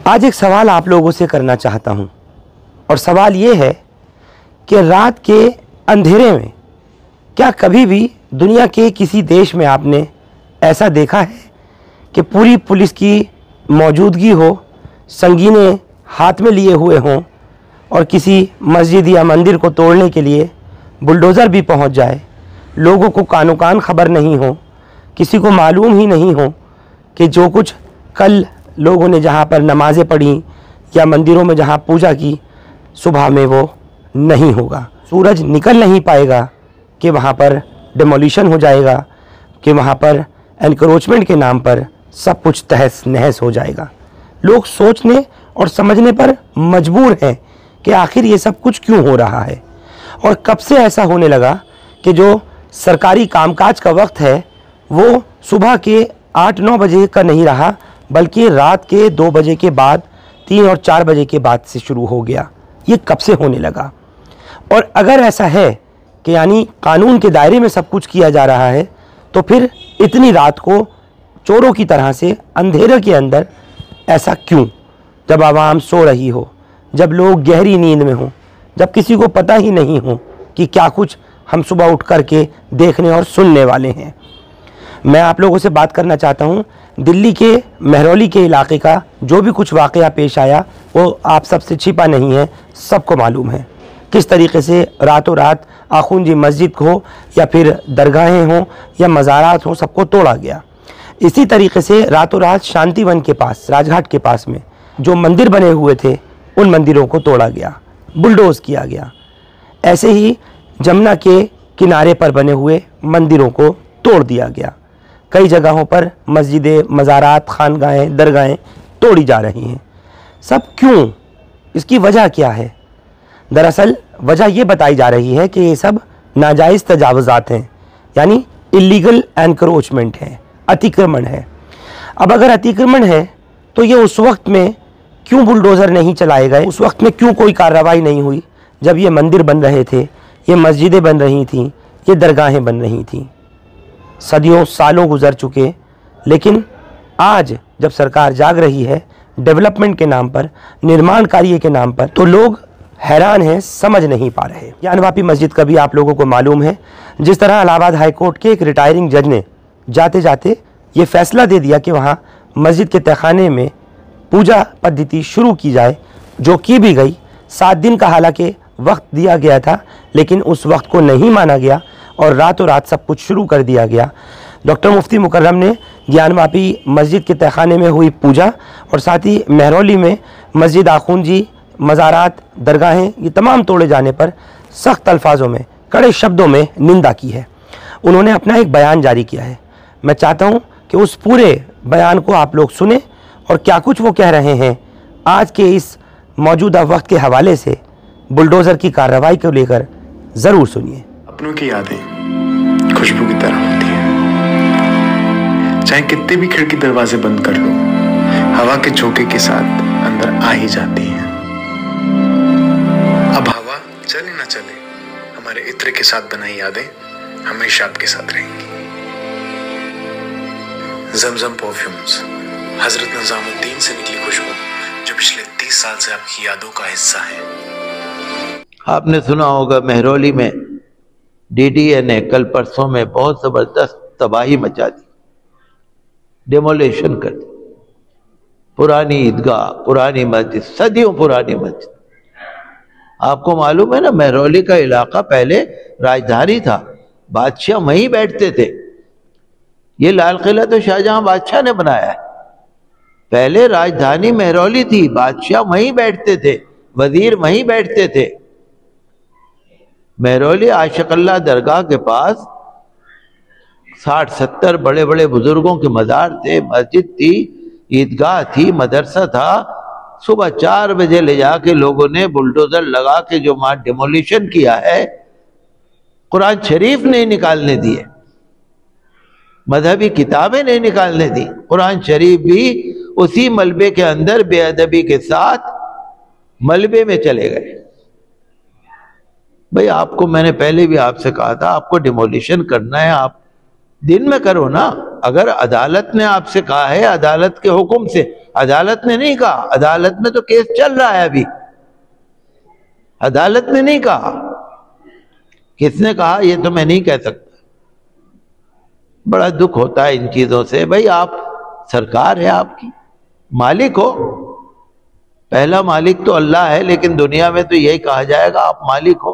آج ایک سوال آپ لوگوں سے کرنا چاہتا ہوں، اور سوال یہ ہے کہ رات کے اندھیرے میں کیا کبھی بھی دنیا کے کسی دیش میں آپ نے ایسا دیکھا ہے کہ پوری پولیس کی موجودگی ہو، سنگینیں ہاتھ میں لیے ہوئے ہوں، اور کسی مسجد یا مندر کو توڑنے کے لیے بلڈوزر بھی پہنچ جائے، لوگوں کو کانو کان خبر نہیں ہو، کسی کو معلوم ہی نہیں ہو کہ جو کچھ کل لوگوں نے جہاں پر نمازیں پڑھیں یا مندروں میں جہاں پوجا کی، صبح میں وہ نہیں ہوگا، سورج نکل نہیں پائے گا کہ وہاں پر ڈیمولیشن ہو جائے گا، کہ وہاں پر انکروچمنٹ کے نام پر سب کچھ تہس نہس ہو جائے گا۔ لوگ سوچنے اور سمجھنے پر مجبور ہیں کہ آخر یہ سب کچھ کیوں ہو رہا ہے، اور کب سے ایسا ہونے لگا کہ جو سرکاری کام کاج کا وقت ہے وہ صبح کے 8-9 بجے کا نہیں رہا، بلکہ رات کے 2 بجے کے بعد، 3 اور 4 بجے کے بعد سے شروع ہو گیا۔ یہ کب سے ہونے لگا؟ اور اگر ایسا ہے کہ یعنی قانون کے دائرے میں سب کچھ کیا جا رہا ہے، تو پھر اتنی رات کو چوروں کی طرح سے اندھیرے کے اندر ایسا کیوں؟ جب عوام سو رہی ہو، جب لوگ گہری نیند میں ہوں، جب کسی کو پتہ ہی نہیں ہو کہ کیا کچھ ہم صبح اٹھ کر کے دیکھنے اور سننے والے ہیں۔ میں آپ لوگوں سے بات کرنا چاہتا ہوں دلی کے مہرولی کے علاقے کا جو بھی کچھ واقعہ پیش آیا، وہ آپ سب سے چھپا نہیں ہے، سب کو معلوم ہے کس طریقے سے راتوں رات آخوندی مسجد ہو یا پھر درگاہیں ہوں یا مزارات ہوں، سب کو توڑا گیا۔ اسی طریقے سے راتوں رات شانتی ون کے پاس، راج گھاٹ کے پاس میں جو مندر بنے ہوئے تھے ان مندروں کو توڑا گیا، بلڈوز کیا گیا۔ ایسے ہی جمنا کے کنارے پر بنے ہوئے مندروں کو توڑ دیا گیا۔ کئی جگہوں پر مسجدیں، مزارات، خانگاہیں، درگاہیں توڑی جا رہی ہیں۔ سب کیوں؟ اس کی وجہ کیا ہے؟ دراصل وجہ یہ بتائی جا رہی ہے کہ یہ سب ناجائز تجاوزات ہیں، یعنی اللیگل انکروچمنٹ ہے، اتیکرمن ہے۔ اب اگر اتیکرمن ہے تو یہ اس وقت میں کیوں بلڈوزر نہیں چلائے گئے؟ اس وقت میں کیوں کوئی کارروائی نہیں ہوئی جب یہ مندر بن رہے تھے، یہ مسجدیں بن رہی تھیں، یہ درگاہیں بن رہی تھیں؟ صدیوں سالوں گزر چکے، لیکن آج جب سرکار جاگ رہی ہے ڈیولپمنٹ کے نام پر، نرمان کاریے کے نام پر، تو لوگ حیران ہیں، سمجھ نہیں پا رہے۔ گیان واپی مسجد کا بھی آپ لوگوں کو معلوم ہے، جس طرح الہ آباد ہائی کورٹ کے ایک ریٹائرنگ جج نے جاتے جاتے یہ فیصلہ دے دیا کہ وہاں مسجد کے تہخانے میں پوجا پدھتی شروع کی جائے، جو کی بھی گئی۔ 7 دن کا حالانکہ وقت دیا گیا تھا، لیکن اس وقت کو نہیں مانا گیا اور راتوں رات سب کچھ شروع کر دیا گیا۔ ڈاکٹر مفتی مکرم نے گیان واپی مسجد کے تہخانے میں ہوئی پوجا اور ساتھ ہی مہرولی میں مسجد آخوندی، مزارات، درگاہیں، یہ تمام توڑے جانے پر سخت الفاظوں میں، کڑے شبدوں میں نندا کی ہے۔ انہوں نے اپنا ایک بیان جاری کیا ہے۔ میں چاہتا ہوں کہ اس پورے بیان کو آپ لوگ سنیں اور کیا کچھ وہ کہہ رہے ہیں آج کے اس موجودہ وقت کے حوالے سے بلڈوزر کی کارروائی کو لے کر ضرور سنیے۔ اپنوں کی یادیں خوشبو کی طرح ہوتی ہیں، چاہے کتنے بھی کھڑکی دروازے بند کر لو، ہوا کے جھونکے کے ساتھ اندر آ ہی جاتی ہیں۔ اب ہوا چلے نہ چلے، ہمارے عطر کے ساتھ بنائی یادیں ہمیشہ آپ کے ساتھ رہیں گی۔ زمزم پرفیومز، حضرت نظام الدین سے نکلی خوشبو جو پچھلے 30 سال سے آپ کی یادوں کا حصہ ہے۔ آپ نے سنا ہوگا مہرولی میں ڈی ڈی اے نے کل پرسوں میں بہت زبردست تباہی مچا دی، ڈیمولیشن کر دی۔ پرانی عیدگاہ، پرانی مسجد، صدیوں پرانی مسجد۔ آپ کو معلوم ہے نا، مہرولی کا علاقہ پہلے راجدھانی تھا، بادشاہ وہیں بیٹھتے تھے۔ یہ لال قلعہ تو شاہجہاں بادشاہ نے بنایا ہے۔ پہلے راجدھانی مہرولی تھی، بادشاہ وہیں بیٹھتے تھے، وزیر وہیں بیٹھتے تھے۔ مہرولی عاشق اللہ درگاہ کے پاس 60-70 بڑے بڑے بزرگوں کے مزار تھے، مسجد تھی، عیدگاہ تھی، مدرسہ تھا۔ صبح 4 بجے لے جا کے لوگوں نے بلڈوزر لگا کے جو وہاں ڈیمولیشن کیا ہے، قرآن شریف نہیں نکالنے دیے، مذہبی کتابیں نہیں نکالنے دی، قرآن شریف بھی اسی ملبے کے اندر بے ادبی کے ساتھ ملبے میں چلے گئے۔ بھئی آپ کو میں نے پہلے بھی آپ سے کہا تھا، آپ کو ڈیمولیشن کرنا ہے، آپ دن میں کرو نا. اگر عدالت نے آپ سے کہا ہے عدالت کے حکم سے، عدالت نے نہیں کہا، عدالت میں تو کیس چل رہا ہے ابھی، عدالت نے نہیں کہا. کس نے کہا یہ تو میں نہیں کہہ سکتا. بڑا دکھ ہوتا ہے ان چیزوں سے. بھائی آپ سرکار ہے، آپ کی مالک ہو، پہلا مالک تو اللہ ہے، لیکن دنیا میں تو یہی کہا جائے گا آپ مالک ہو.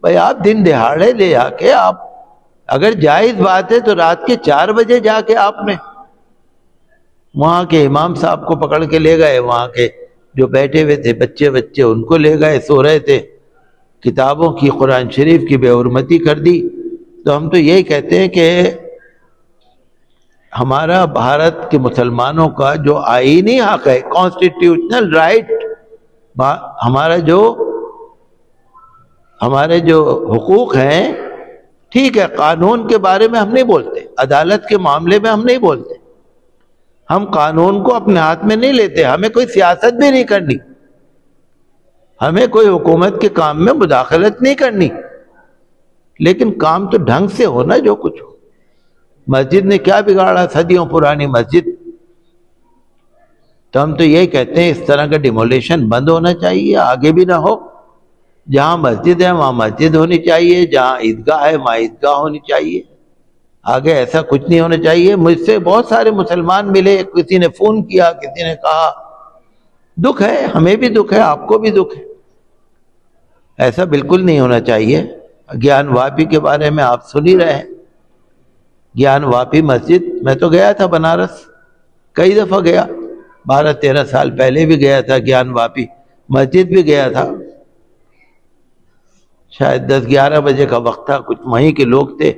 بھائی آپ دن دہاڑے لے جا کے، آپ اگر جائز بات ہے تو رات کے 4 بجے جا کے آپ نے وہاں کے امام صاحب کو پکڑ کے لے گئے، وہاں کے جو بیٹھے ہوئے تھے بچے ان کو لے گئے، سو رہے تھے، کتابوں کی، قرآن شریف کی بے حرمتی کر دی. تو ہم تو یہی کہتے ہیں کہ ہمارا بھارت کے مسلمانوں کا جو آئینی حق ہے، کانسٹیٹیوشنل رائٹ، ہمارے جو حقوق ہیں، ٹھیک ہے، قانون کے بارے میں ہم نہیں بولتے، عدالت کے معاملے میں ہم نہیں بولتے، ہم قانون کو اپنے ہاتھ میں نہیں لیتے، ہمیں کوئی سیاست بھی نہیں کرنی، ہمیں کوئی حکومت کے کام میں مداخلت نہیں کرنی، لیکن کام تو ڈھنگ سے ہونا جو کچھ ہو. مسجد نے کیا بگاڑا؟ صدیوں پرانی مسجد. تو ہم تو یہی کہتے ہیں اس طرح کا ڈیمولیشن بند ہونا چاہیے، آگے بھی نہ ہو. جہاں مسجد ہے وہاں مسجد ہونی چاہیے، جہاں عیدگاہ ہے وہاں عیدگاہ ہونی چاہیے، آگے ایسا کچھ نہیں ہونا چاہیے. مجھ سے بہت سارے مسلمان ملے، کسی نے فون کیا، کسی نے کہا. دکھ ہے، ہمیں بھی دکھ ہے، آپ کو بھی دکھ ہے. ایسا بالکل نہیں ہونا چاہیے. گیان واپی کے بارے میں آپ سن ہی رہے ہیں. گیان واپی مسجد، میں تو گیا تھا بنارس، کئی دفعہ گیا، 12-13 سال پہلے بھی گیا تھا گیان واپی مسجد بھی گیا تھا. شاید 10-11 بجے کا وقت تھا، کچھ وہیں کے لوگ تھے.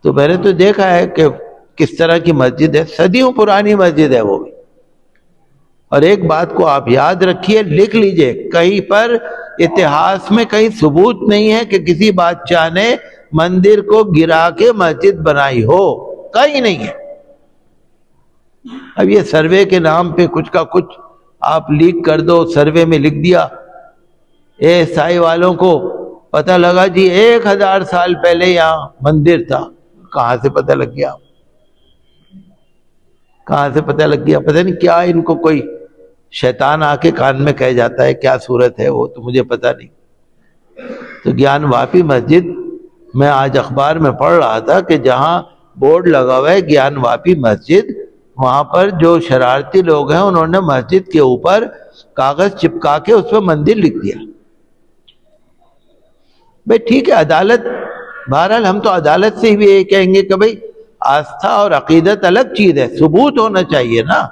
تو میں نے تو دیکھا ہے کہ کس طرح کی مسجد ہے، صدیوں پرانی مسجد ہے وہ بھی. اور ایک بات کو آپ یاد رکھیے، لکھ لیجئے، کہیں پر اتہاس میں کہیں ثبوت نہیں ہے کہ کسی بادشاہ نے مندر کو گرا کے مسجد بنائی ہو، کہیں نہیں ہے. اب یہ سروے کے نام پہ کچھ کا کچھ آپ لیک کر دو، سروے میں لکھ دیا، عیسائی والوں کو پتہ لگا جی 1000 سال پہلے یہاں مندر تھا. کہاں سے پتہ لگ گیا؟ کہاں سے پتہ لگ گیا؟ پتہ نہیں کیا ان کو کوئی شیطان آ کے کان میں کہہ جاتا ہے، کیا صورت ہے وہ تو مجھے پتہ نہیں. تو گیان واپی مسجد، میں آج اخبار میں پڑھ رہا تھا کہ جہاں بورڈ لگا ہوا ہے گیان واپی مسجد، وہاں پر جو شرارتی لوگ ہیں انہوں نے مسجد کے اوپر کاغذ چپکا کے اس پہ مندر لکھ دیا. بھئی ٹھیک ہے، عدالت، بہرحال ہم تو عدالت سے بھی یہ کہیں گے کہ بھئی آستھا اور عقیدت الگ چیز ہے، ثبوت ہونا چاہیے نا.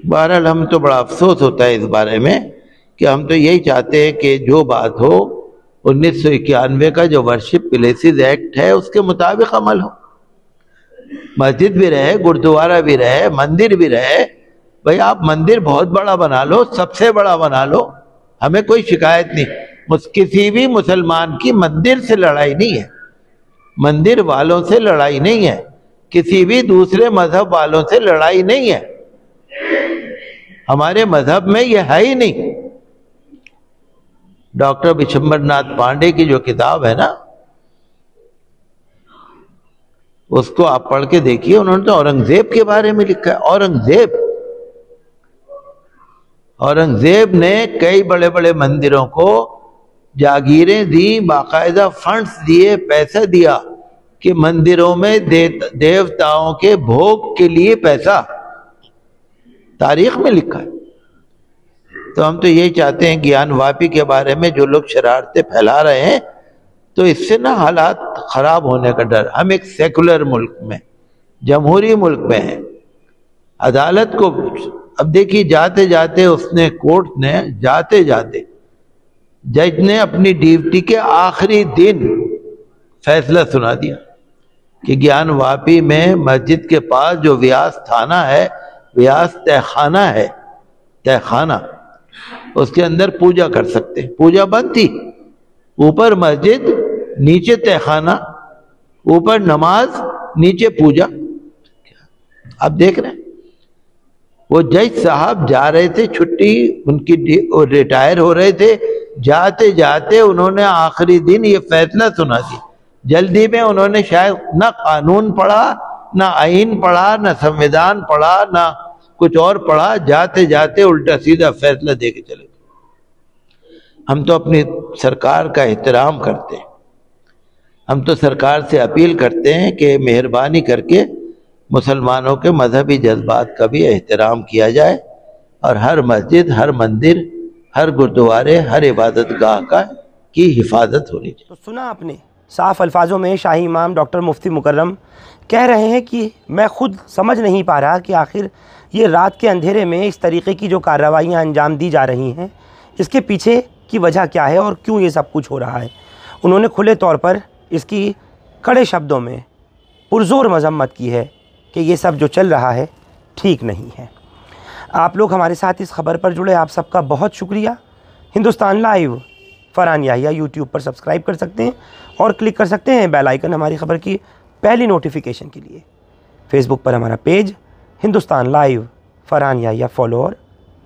بہرحال ہم تو بڑا افسوس ہوتا ہے اس بارے میں کہ ہم تو یہی چاہتے ہیں کہ جو بات ہو 1991 کا جو ورشپ پلیسز ایکٹ ہے اس کے مطابق عمل ہو. مسجد بھی رہے، گردوارہ بھی رہے، مندر بھی رہے. بھئی آپ مندر بہت بڑا بنا لو، سب سے بڑا بنا لو، ہمیں کوئی شکایت نہیں. کسی بھی مسلمان کی مندر سے لڑائی نہیں ہے، مندر والوں سے لڑائی نہیں ہے، کسی بھی دوسرے مذہب والوں سے لڑائی نہیں ہے. ہمارے مذہب میں یہ ہے ہی نہیں. ڈاکٹر بشمبر ناتھ پانڈے کی جو کتاب ہے نا، اس کو آپ پڑھ کے دیکھیے، انہوں نے تو اورنگزیب کے بارے میں لکھا ہے. اورنگزیب نے کئی بڑے بڑے مندروں کو جاگیریں دی، باقاعدہ فنڈز دیے، پیسہ دیا کہ مندروں میں دیوتاؤں کے بھوگ کے لیے پیسہ، تاریخ میں لکھا ہے. تو ہم تو یہی چاہتے ہیں گیان واپی کے بارے میں جو لوگ شرارتیں پھیلا رہے ہیں، تو اس سے نہ حالات خراب ہونے کا ڈر. ہم ایک سیکولر ملک میں، جمہوری ملک میں ہیں. عدالت کو اب دیکھیے، جاتے جاتے اس نے، کورٹ نے جاتے جاتے جج نے اپنی ڈیوٹی کے آخری دن فیصلہ سنا دیا کہ گیان واپی میں مسجد کے پاس جو ویاس تھانہ ہے، ویاس تہ خانہ ہے، تہ خانہ، اس کے اندر پوجا کر سکتے. پوجا بند تھی، اوپر مسجد، نیچے تہ خانہ، اوپر نماز، نیچے پوجا. اب دیکھ رہے ہیں وہ جج صاحب جا رہے تھے چھٹی ان کی، ریٹائر ہو رہے تھے، جاتے جاتے انہوں نے آخری دن یہ فیصلہ سنا دیا. جلدی میں انہوں نے شاید نہ قانون پڑھا، نہ آئین پڑھا، نہ سنویدھان پڑھا، نہ کچھ اور پڑھا، جاتے جاتے الٹا سیدھا فیصلہ دے کے چلے گئے۔ ہم تو اپنی سرکار کا احترام کرتے ہیں، ہم تو سرکار سے اپیل کرتے ہیں کہ مہربانی کر کے مسلمانوں کے مذہبی جذبات کا بھی احترام کیا جائے، اور ہر مسجد، ہر مندر، ہر گردوارے، ہر عبادت گاہ کی حفاظت ہونی چاہیے۔ تو سنا آپ نے، صاف الفاظوں میں شاہی امام ڈاکٹر مفتی مکرم کہہ رہے ہیں کہ میں خود سمجھ نہیں پا رہا کہ آخر یہ رات کے اندھیرے میں اس طریقے کی جو کارروائیاں انجام دی جا رہی ہیں، اس کے پیچھے کی وجہ کیا ہے اور کیوں یہ سب کچھ ہو رہا ہے۔ انہوں نے کھلے طور پر اس کی کڑے شبدوں میں پرزور مذمت کی ہے کہ یہ سب جو چل رہا ہے ٹھیک نہیں ہے۔ آپ لوگ ہمارے ساتھ اس خبر پر جڑے، آپ سب کا بہت شکریہ۔ ہندوستان لائیو فرحان یحییٰ یوٹیوب پر سبسکرائب کر سکتے ہیں اور کلک کر سکتے ہیں بیل آئیکن ہماری خبر کی پہلی نوٹیفیکیشن کے لیے۔ فیس بک پر ہمارا پیج ہندوستان لائیو فرحان یحییٰ فالو اور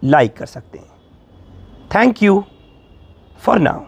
لائک کر سکتے ہیں۔ Thank you for now.